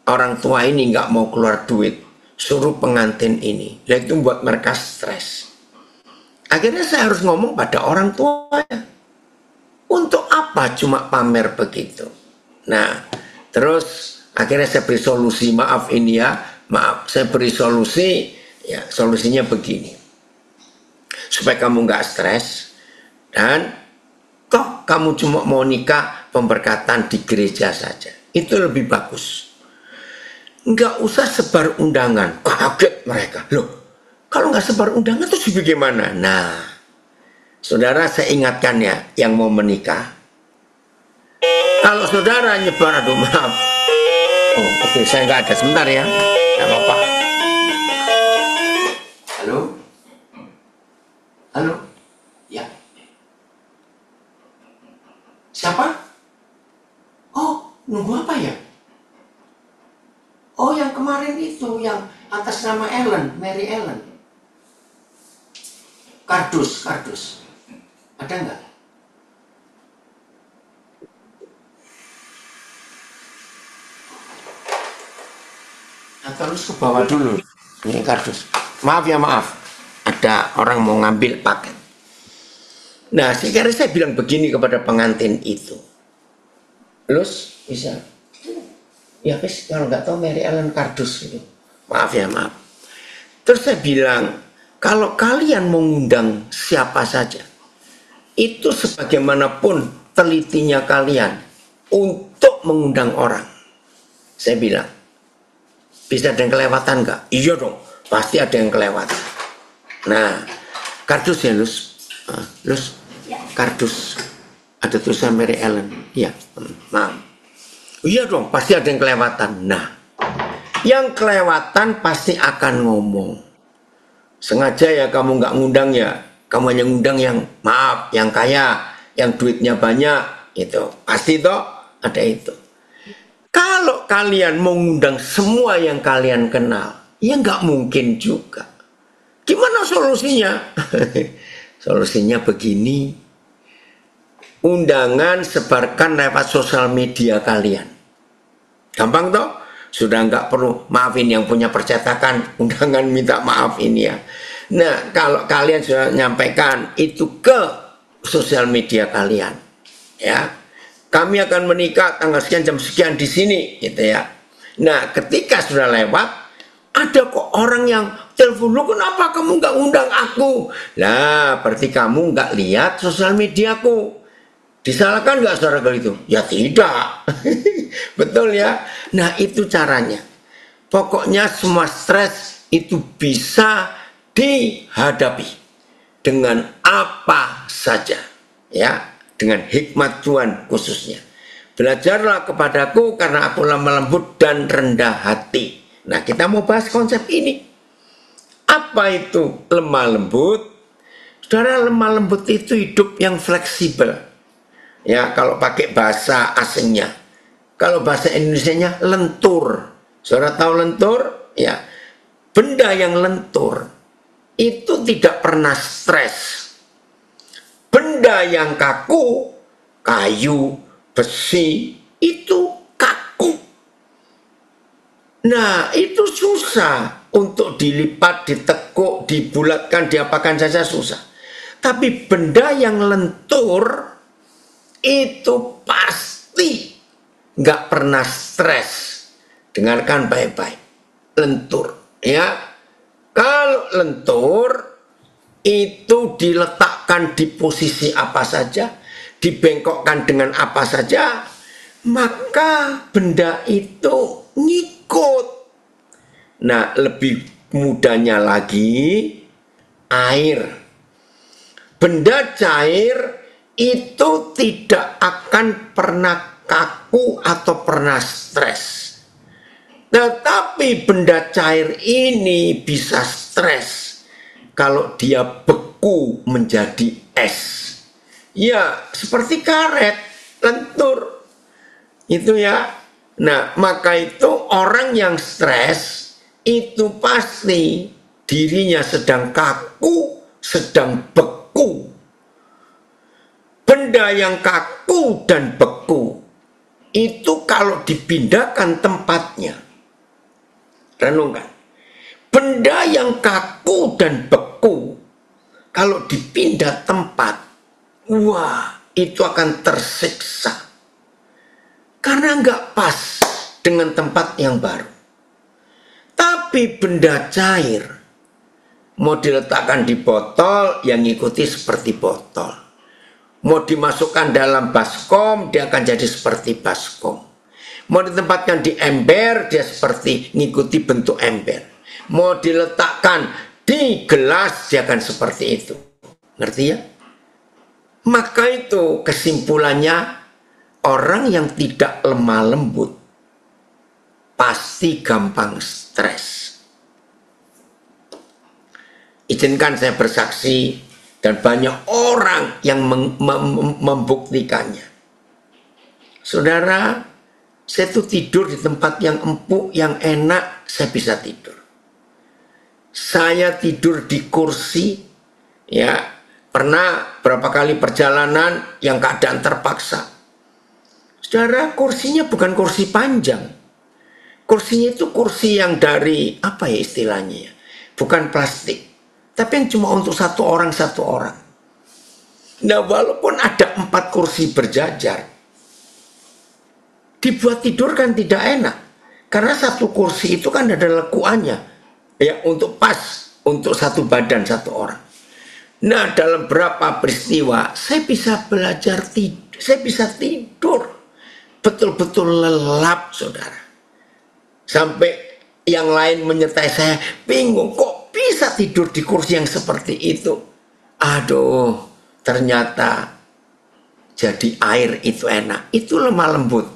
orang tua ini nggak mau keluar duit, suruh pengantin ini, dan itu membuat mereka stres. Akhirnya saya harus ngomong pada orang tuanya, untuk apa cuma pamer begitu? Nah, terus akhirnya saya beri solusi, maaf ini ya, maaf, saya beri solusi, ya solusinya begini, supaya kamu nggak stres, dan toh kamu cuma mau nikah pemberkatan di gereja saja, itu lebih bagus. Nggak usah sebar undangan. Kaget mereka, loh kalau nggak sebar undangan terus bagaimana? Nah, saudara, saya ingatkan ya yang mau menikah, kalau saudara nyebar, aduh maaf, oh oke, saya nggak ada, sebentar ya, nggak apa-apa. Halo, halo, ya, siapa? Oh, nunggu apa ya? Oh, yang kemarin itu, yang atas nama Ellen, Mary Ellen. Kardus. Ada nggak? Nah, terus ke bawah dulu. Ini kardus. Maaf ya, maaf. Ada orang mau ngambil paket. Nah, sekarang saya bilang begini kepada pengantin itu. Lus, bisa? Ya, wis, kalau nggak tahu Mary Ellen Kardus gitu. Maaf ya, maaf. Terus saya bilang, kalau kalian mengundang siapa saja, itu sebagaimanapun telitinya kalian untuk mengundang orang. Saya bilang, bisa ada yang kelewatan nggak? Iya dong, pasti ada yang kelewatan. Nah, kardus ya, Lus. Lus, kardus. Ada tulisan Mary Ellen. Iya, maaf. Iya dong, pasti ada yang kelewatan. Nah, yang kelewatan pasti akan ngomong. Sengaja ya kamu nggak ngundang ya, kamu hanya ngundang yang maaf, yang kaya, yang duitnya banyak, itu pasti toh ada itu. Kalau kalian mengundang semua yang kalian kenal, ya nggak mungkin juga. Gimana solusinya? Solusinya begini, undangan sebarkan lewat sosial media kalian. Gampang toh? Sudah nggak perlu maafin yang punya percetakan, undangan minta maaf ini ya. Nah, kalau kalian sudah menyampaikan itu ke sosial media kalian, ya, kami akan menikah tanggal sekian jam sekian di sini, gitu ya. Nah, ketika sudah lewat, ada kok orang yang telepon, lu kenapa kamu nggak undang aku? Lah, berarti kamu nggak lihat sosial mediaku. Disalahkan nggak saudara kalau itu? Ya tidak. Betul ya. Nah, itu caranya. Pokoknya semua stres itu bisa dihadapi dengan apa saja, ya, dengan hikmat Tuhan khususnya. Belajarlah kepadaku karena aku lemah lembut dan rendah hati. Nah, kita mau bahas konsep ini. Apa itu lemah lembut? Saudara, lemah lembut itu hidup yang fleksibel. Ya, kalau pakai bahasa asingnya. Kalau bahasa Indonesianya lentur. Saudara tahu lentur? Ya. Benda yang lentur itu tidak pernah stres. Benda yang kaku, kayu, besi, itu kaku. Nah, itu susah untuk dilipat, ditekuk, dibulatkan, diapakan saja susah. Tapi benda yang lentur itu pasti nggak pernah stres. Dengarkan baik-baik. Lentur, ya. Kalau lentur itu diletakkan di posisi apa saja, dibengkokkan dengan apa saja, maka benda itu ngikut. Nah, lebih mudahnya lagi, air. Benda cair itu tidak akan pernah kaku atau pernah stres. Tetapi benda cair ini bisa stres kalau dia beku menjadi es. Ya, seperti karet, lentur. Itu ya. Nah, maka itu orang yang stres itu pasti dirinya sedang kaku, sedang beku. Benda yang kaku dan beku itu kalau dipindahkan tempatnya, renungkan. Benda yang kaku dan beku kalau dipindah tempat, wah, itu akan tersiksa. Karena nggak pas dengan tempat yang baru. Tapi benda cair, mau diletakkan di botol, yang ngikuti seperti botol. Mau dimasukkan dalam baskom, dia akan jadi seperti baskom. Mau ditempatkan di ember, dia seperti ngikuti bentuk ember. Mau diletakkan di gelas, dia akan seperti itu. Ngerti ya? Maka itu kesimpulannya, orang yang tidak lemah lembut pasti gampang stres. Izinkan saya bersaksi dan banyak orang yang membuktikannya. Saudara, saya tuh tidur di tempat yang empuk, yang enak, saya bisa tidur. Saya tidur di kursi, ya, pernah berapa kali perjalanan yang keadaan terpaksa. Saudara, kursinya bukan kursi panjang. Kursinya itu kursi yang dari, apa ya istilahnya ya, bukan plastik. Tapi yang cuma untuk satu orang. Nah, walaupun ada 4 kursi berjajar, dibuat tidur kan tidak enak. Karena satu kursi itu kan ada lekuannya, ya, untuk pas, untuk satu badan satu orang. Nah, dalam beberapa peristiwa, saya bisa belajar tidur, saya bisa tidur. Betul-betul lelap, saudara. Sampai yang lain menyertai saya, bingung kok bisa tidur di kursi yang seperti itu. Aduh, ternyata jadi air itu enak, itu lemah lembut.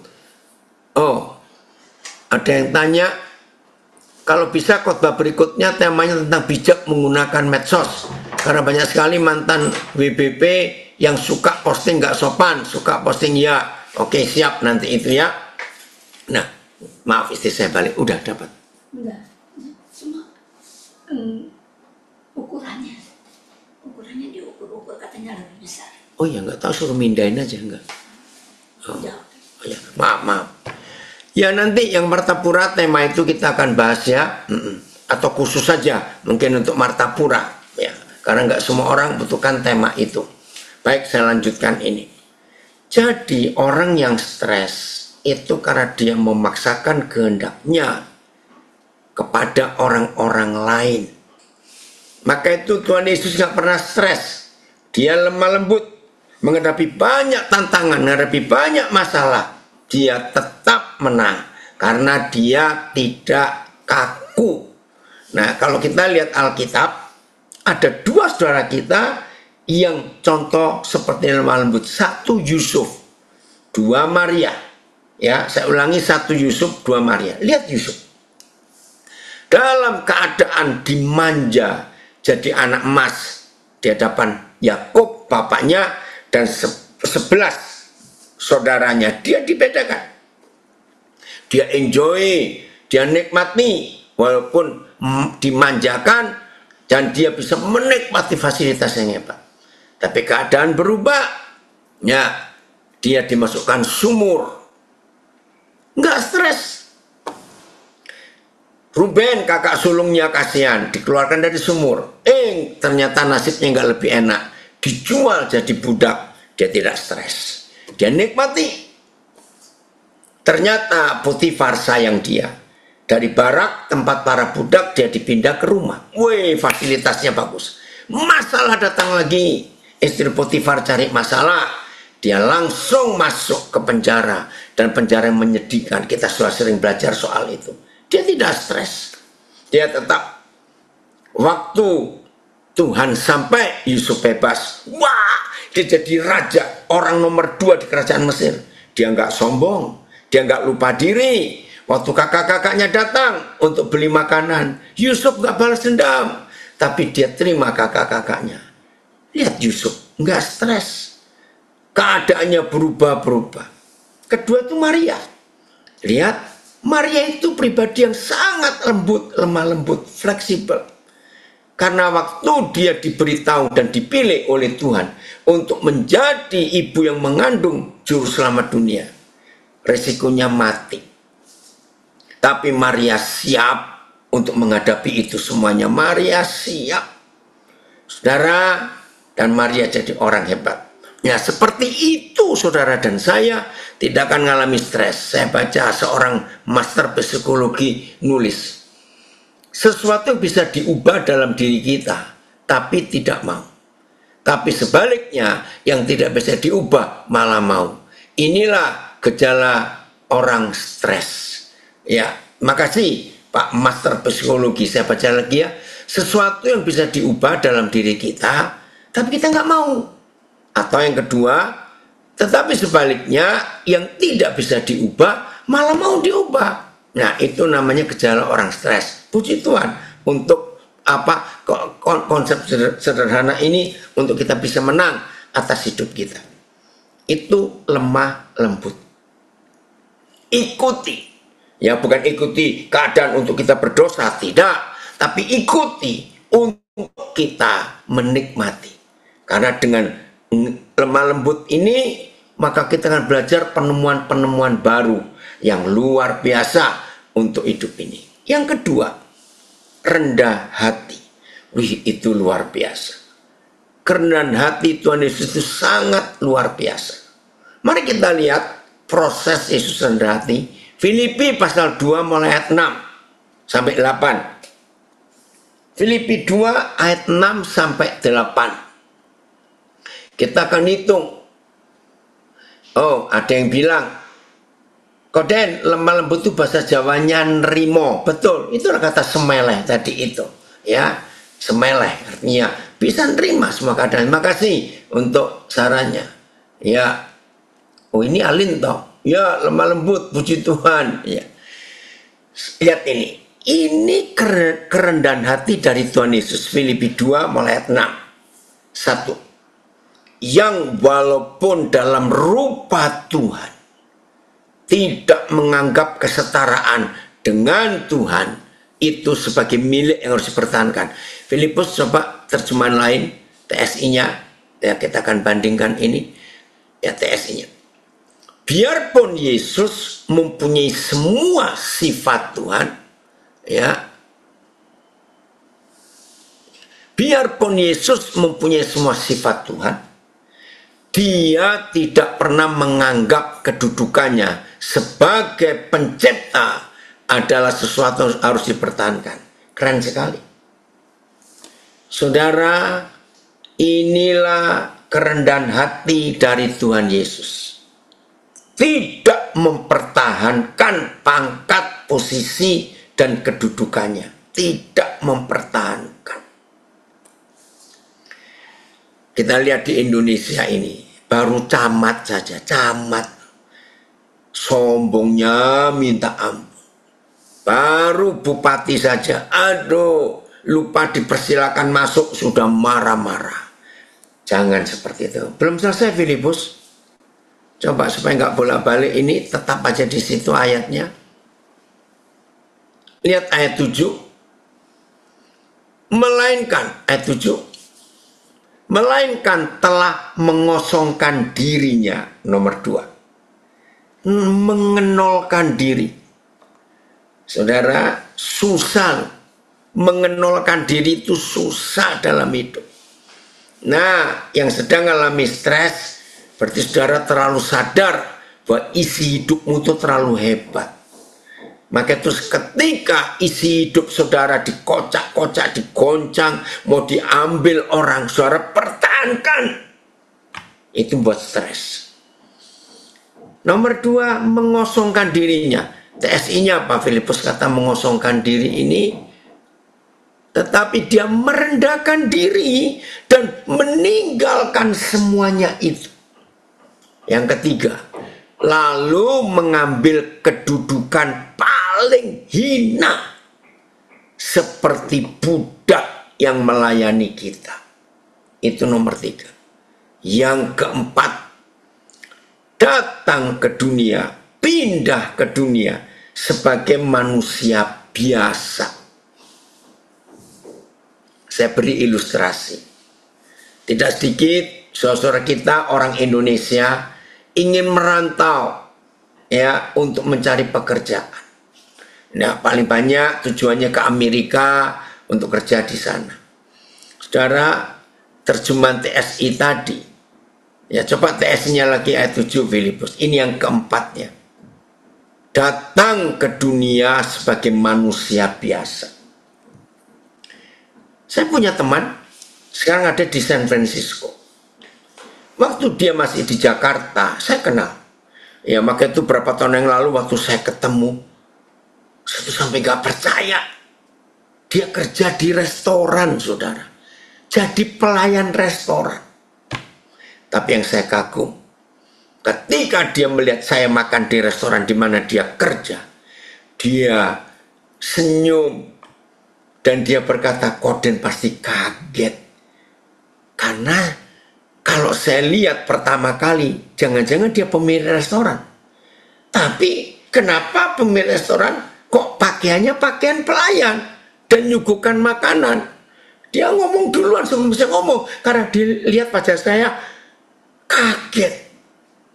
Oh, ada yang tanya, kalau bisa khotbah berikutnya temanya tentang bijak menggunakan medsos. Karena banyak sekali mantan WBP yang suka posting gak sopan, suka posting ya. Oke, siap nanti itu ya. Nah, maaf istri saya balik, udah dapat. Enggak, cuma ukurannya diukur katanya lebih besar. Oh ya, nggak tahu, suruh mindahin aja enggak. Oh, Ya. ya, maaf. Ya, nanti yang Martapura tema itu kita akan bahas ya, atau khusus saja mungkin untuk Martapura ya, karena nggak semua orang butuhkan tema itu. Baik, saya lanjutkan ini. Jadi orang yang stres itu karena dia memaksakan kehendaknya kepada orang-orang lain. Maka itu Tuhan Yesus nggak pernah stres. Dia lemah lembut, menghadapi banyak tantangan, menghadapi banyak masalah. Dia tetap menang karena dia tidak kaku. Nah, kalau kita lihat Alkitab, ada 2 saudara kita yang contoh seperti lemah lembut. 1 Yusuf, 2 Maria. Ya, saya ulangi, 1 Yusuf, 2 Maria. Lihat Yusuf. Dalam keadaan dimanja jadi anak emas di hadapan Yakub bapaknya dan 11 saudaranya, dia dibedakan. Dia enjoy, dia nikmati walaupun dimanjakan, dan dia bisa menikmati fasilitas yang hebat. Tapi keadaan berubah, ya, dia dimasukkan sumur. Nggak stres. Ruben kakak sulungnya kasihan, dikeluarkan dari sumur. Ternyata nasibnya nggak lebih enak, dijual jadi budak. Dia tidak stres, dia nikmati. Ternyata Potifar sayang dia. Dari barak tempat para budak dia dipindah ke rumah. Wih, fasilitasnya bagus. Masalah datang lagi, istri Potifar cari masalah, dia langsung masuk ke penjara. Dan penjara yang menyedihkan, kita sudah sering belajar soal itu. Dia tidak stres. Dia tetap, waktu Tuhan sampai Yusuf bebas, wah, dia jadi raja, orang nomor 2 di kerajaan Mesir. Dia nggak sombong, dia nggak lupa diri. Waktu kakak-kakaknya datang untuk beli makanan, Yusuf nggak balas dendam, tapi dia terima kakak-kakaknya. Lihat Yusuf, nggak stres. Keadaannya berubah-berubah. Kedua itu Maria. Lihat, Maria itu pribadi yang sangat lembut, lemah lembut, fleksibel. Karena waktu dia diberitahu dan dipilih oleh Tuhan untuk menjadi ibu yang mengandung juru selamat dunia, resikonya mati. Tapi Maria siap untuk menghadapi itu semuanya. Maria siap. Saudara, dan Maria jadi orang hebat. Ya, seperti itu saudara dan saya tidak akan mengalami stres. Saya baca seorang master psikologi nulis, sesuatu bisa diubah dalam diri kita, tapi tidak mau. Tapi sebaliknya, yang tidak bisa diubah malah mau. Inilah gejala orang stres. Ya, makasih Pak Master Psikologi. Saya baca lagi ya. Sesuatu yang bisa diubah dalam diri kita, tapi kita nggak mau. Atau yang kedua, tetapi sebaliknya yang tidak bisa diubah malah mau diubah. Nah, itu namanya gejala orang stres. Puji Tuhan untuk konsep sederhana ini untuk kita bisa menang atas hidup kita. Itu lemah lembut. Ikuti. Ya, bukan ikuti keadaan untuk kita berdosa, tidak. Tapi ikuti untuk kita menikmati. Karena dengan lemah lembut ini, maka kita akan belajar penemuan-penemuan baru yang luar biasa untuk hidup ini. Yang kedua, rendah hati. Wih, itu luar biasa. Kerendahan hati Tuhan Yesus itu sangat luar biasa. Mari kita lihat proses Yesus rendah hati. Filipi pasal 2 mulai ayat 6 sampai 8. Filipi 2 ayat 6 sampai 8. Kita akan hitung. Oh, ada yang bilang, Koden, lemah lembut itu bahasa Jawanya nerimo. Betul, itulah kata semeleh tadi itu. Ya, semeleh artinya bisa nerima semua keadaan. Makasih untuk sarannya. Ya, oh ini Alin toh. Ya, lemah lembut, puji Tuhan. Ya. Lihat ini. Ini kerendahan hati dari Tuhan Yesus. Filipi 2 mulai ayat 6. 1. Yang walaupun dalam rupa Tuhan tidak menganggap kesetaraan dengan Tuhan itu sebagai milik yang harus dipertahankan. Filipus coba terjemahan lain, TSI-nya, ya kita akan bandingkan ini, ya TSI-nya. Biarpun Yesus mempunyai semua sifat Tuhan, ya. Biarpun Yesus mempunyai semua sifat Tuhan, dia tidak pernah menganggap kedudukannya sebagai pencipta adalah sesuatu yang harus dipertahankan. Keren sekali. Saudara, inilah kerendahan hati dari Tuhan Yesus. Tidak mempertahankan pangkat, posisi, dan kedudukannya. Tidak mempertahankan. Kita lihat di Indonesia ini, baru camat saja, camat. Sombongnya minta ampun. Baru bupati saja, aduh, lupa dipersilakan masuk, sudah marah-marah. Jangan seperti itu. Belum selesai Filipus. Coba supaya nggak bolak-balik ini, tetap aja di situ ayatnya. Lihat ayat 7. Melainkan, ayat 7. Melainkan telah mengosongkan dirinya. Nomor 2. Mengenolkan diri. Saudara, susah. Mengenolkan diri itu susah dalam hidup. Nah, yang sedang alami stres, berarti saudara terlalu sadar bahwa isi hidupmu itu terlalu hebat. Maka terus ketika isi hidup saudara dikocak-kocak, digoncang, mau diambil orang, saudara pertahankan. Itu buat stres. Nomor 2, mengosongkan dirinya. TSI-nya apa? Filipus kata mengosongkan diri ini. Tetapi dia merendahkan diri dan meninggalkan semuanya itu. Yang ketiga, lalu mengambil kedudukan paling hina seperti budak yang melayani kita. Itu nomor 3. Yang keempat, datang ke dunia pindah ke dunia sebagai manusia biasa. Saya beri ilustrasi. Tidak sedikit saudara kita orang Indonesia ingin merantau ya untuk mencari pekerjaan. Nah, paling banyak tujuannya ke Amerika untuk kerja di sana. Saudara, terjemahan TSI tadi. Ya, coba TSI-nya lagi ayat 7 Filipus. Ini yang keempatnya. Datang ke dunia sebagai manusia biasa. Saya punya teman, sekarang ada di San Francisco. Waktu dia masih di Jakarta, saya kenal. Ya, maka itu berapa tahun yang lalu waktu saya ketemu, saya tuh sampai gak percaya. Dia kerja di restoran, saudara. Jadi pelayan restoran. Tapi yang saya kagum, ketika dia melihat saya makan di restoran di mana dia kerja, dia senyum dan dia berkata, Koden pasti kaget. Karena kalau saya lihat pertama kali, jangan-jangan dia pemilik restoran. Tapi kenapa pemilik restoran kok pakaiannya pakaian pelayan dan nyuguhkan makanan? Dia ngomong duluan sebelum saya ngomong, karena dia lihat wajah saya kaget.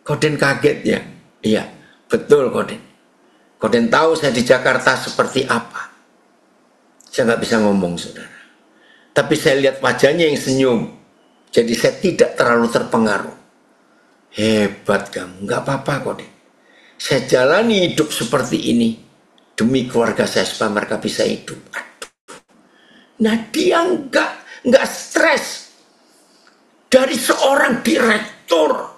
Koden kaget ya? Iya, betul Koden. Koden tahu saya di Jakarta seperti apa. Saya nggak bisa ngomong, saudara. Tapi saya lihat wajahnya yang senyum. Jadi saya tidak terlalu terpengaruh. Hebat kamu, nggak apa-apa Koden. Saya jalani hidup seperti ini demi keluarga saya supaya mereka bisa hidup. Nah, dia nggak stres. Dari seorang direktur,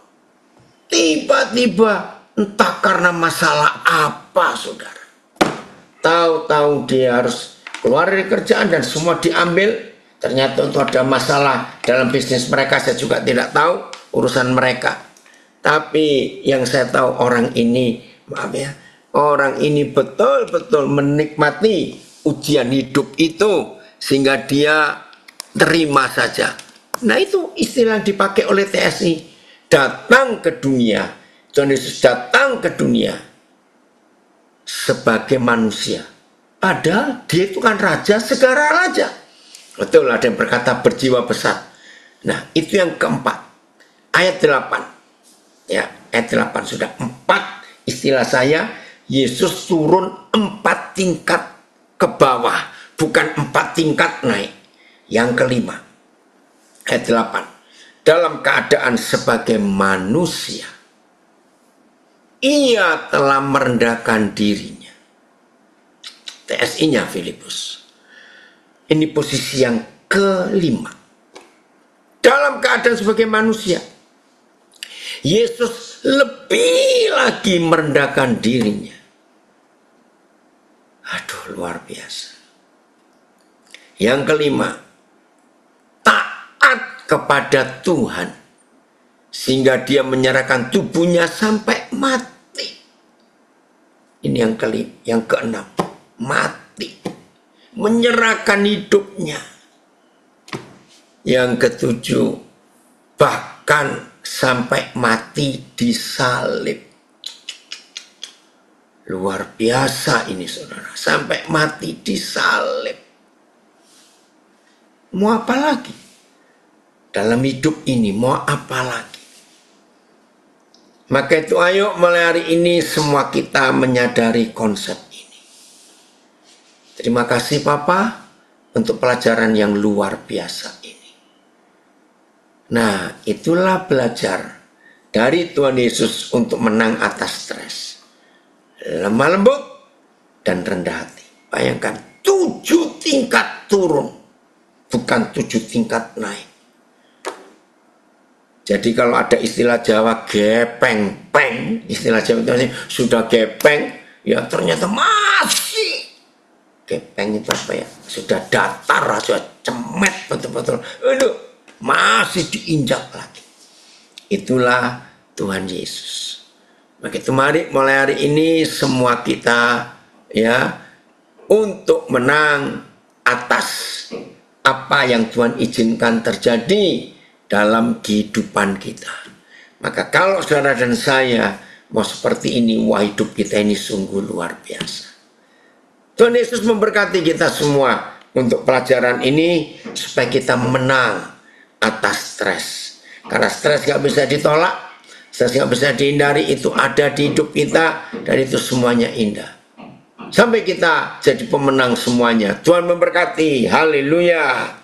tiba-tiba entah karena masalah apa, saudara. Tahu-tahu dia harus keluar dari kerjaan dan semua diambil. Ternyata itu ada masalah dalam bisnis mereka, saya juga tidak tahu urusan mereka. Tapi yang saya tahu orang ini, maaf ya, orang ini betul-betul menikmati ujian hidup itu sehingga dia terima saja. Nah, itu istilah yang dipakai oleh TSI. Datang ke dunia. Tuhan Yesus datang ke dunia sebagai manusia. Padahal dia itu kan raja segala raja. Betul, ada yang berkata berjiwa besar. Nah, itu yang keempat. Ayat 8. Ya, ayat 8 sudah 4. Istilah saya, Yesus turun 4 tingkat ke bawah. Bukan 4 tingkat naik. Yang kelima. Ayat 8. Dalam keadaan sebagai manusia, ia telah merendahkan dirinya. TSI-nya Filipus. Ini posisi yang kelima. Dalam keadaan sebagai manusia, Yesus lebih lagi merendahkan dirinya. Aduh, luar biasa. Yang kelima, taat kepada Tuhan sehingga dia menyerahkan tubuhnya sampai mati. Ini yang kelima, yang keenam, mati, menyerahkan hidupnya. Yang ketujuh, bahkan sampai mati disalib. Luar biasa ini saudara, sampai mati disalib. Mau apa lagi? Dalam hidup ini mau apa lagi? Maka itu ayo mulai hari ini semua kita menyadari konsep ini. Terima kasih Papa untuk pelajaran yang luar biasa ini. Nah, itulah belajar dari Tuhan Yesus untuk menang atas stres. Lemah lembut dan rendah hati. Bayangkan 7 tingkat turun, bukan 7 tingkat naik. Jadi kalau ada istilah Jawa gepeng-peng, istilah Jawa itu sudah gepeng, ya ternyata masih gepeng itu apa ya? Sudah datar, sudah cemet betul-betul. Aduh, masih diinjak lagi. Itulah Tuhan Yesus. Maka itu mari mulai hari ini semua kita ya untuk menang atas apa yang Tuhan izinkan terjadi dalam kehidupan kita. Maka kalau saudara dan saya mau seperti ini, wah hidup kita ini sungguh luar biasa. Tuhan Yesus memberkati kita semua untuk pelajaran ini supaya kita menang atas stres. Karena stres gak bisa ditolak, stres gak bisa dihindari, itu ada di hidup kita dan itu semuanya indah. Sampai kita jadi pemenang semuanya. Tuhan memberkati. Haleluya.